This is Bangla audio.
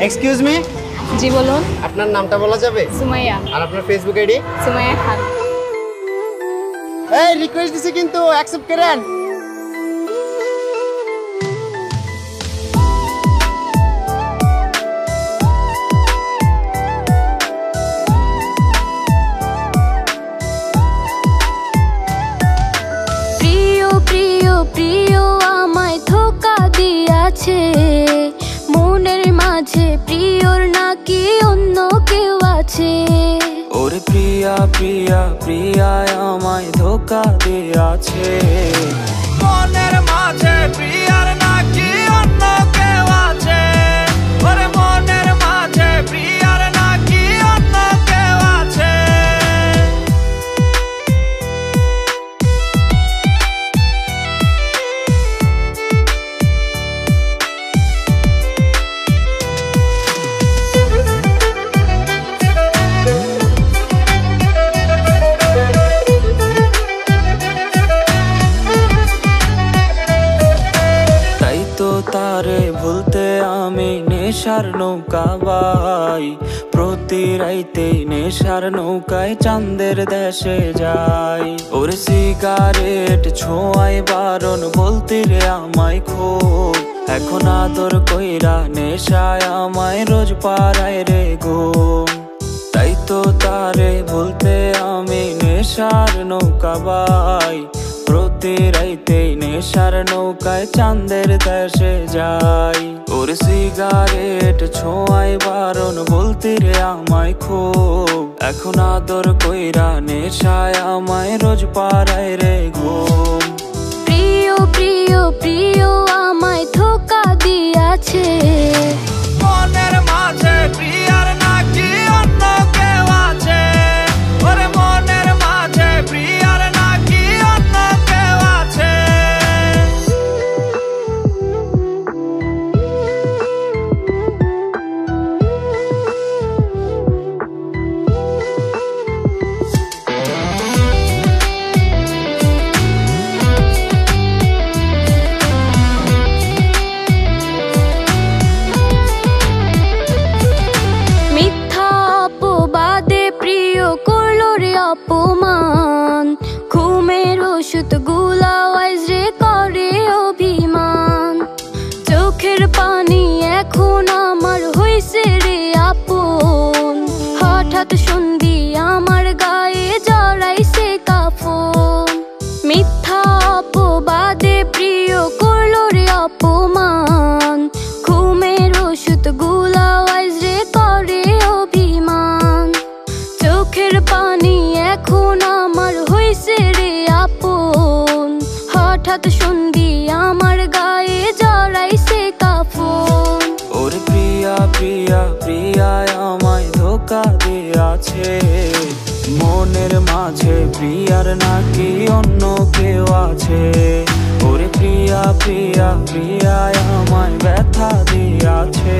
Excuse me. জি বলুন। আপনার নামটা বলা যাবে? সুমাইয়া। আর আপনার ফেসবুক আইডি? সুমাইয়া খান। এই রিকোয়েস্ট দিছি কিন্তু অ্যাকসেপ্ট করেন। প্রিয় প্রিয় প্রিয় আমায় ধোঁকা দিয়াছে, মনের মাঝে প্রিয়র নাকি অন্য কেউ আছে। ওরে প্রিয়া প্রিয়া প্রিয়া আমায় ধোঁকা দিয়াছে, মনের মাঝে প্রিয়ার নাকি অন্য কেউ আছে। ওরে মনের মাঝে প্রিয়ার নাকি অন্য কেউ আছে। তারে ভুলতে আমি নেশার নৌকা বাই, প্রতি রাইতে নেশার নৌকায় চাঁদের দেশে যাই। ওরে সিগারেট ছোঁয়াই বারণ বলতে রে আমায় খুব, এখন আদর কইরা নেশায় আমায় রোজ পাড়ায় রে ঘুম। তাই তো তারে ভুলতে আমি নেশার নৌকা বাই, প্রতি রাইতে নেশার নৌকায় চাঁদের দেশে যাই। ওর সিগারেট ছোঁয়াই বারণ বলতে রে আমায় খুব, এখন আদর কইরা নেশায় আমায় রোজ পাড়ায় রে ঘুম। প্রিয় প্রিয় প্রিয় আমায় ধোঁকা দিয়াছে, মনের মাঝে প্রিয়ার নাকি অন্য কেউ আছে। ওরে মনের মাঝে প্রিয়ার নাকি অন্য কেউ আছে। মিথ্যা অপবাদে প্রিয় করলো রে অপমান, ঘুমের ওষুধ গুলাওয়াইজ রে করে অভিমান। চোখের পানি এখন আমার হইছে রে আপন, হঠাৎ সন্ধি আমার গায়ে জড়াইছে কাফন। মিথ্যা অপবাদে প্রিয় করলো রে অপমান, ঘুমের ওষুধ গুলাওয়াইজ রে করে অভিমান। চোখের পানি এখন আমার হইছে রে আপন, হঠাৎ সন্ধি আমার গায়ে জড়াইছে কাফন। ওরে প্রিয়া প্রিয়া প্রিয়া আমায় ধোঁকা দিয়াছে, মনের মাঝে প্রিয়ার নাকি অন্য কেউ আছে। ওরে প্রিয়া প্রিয়া প্রিয়া আমায় ব্যথা দিয়াছে।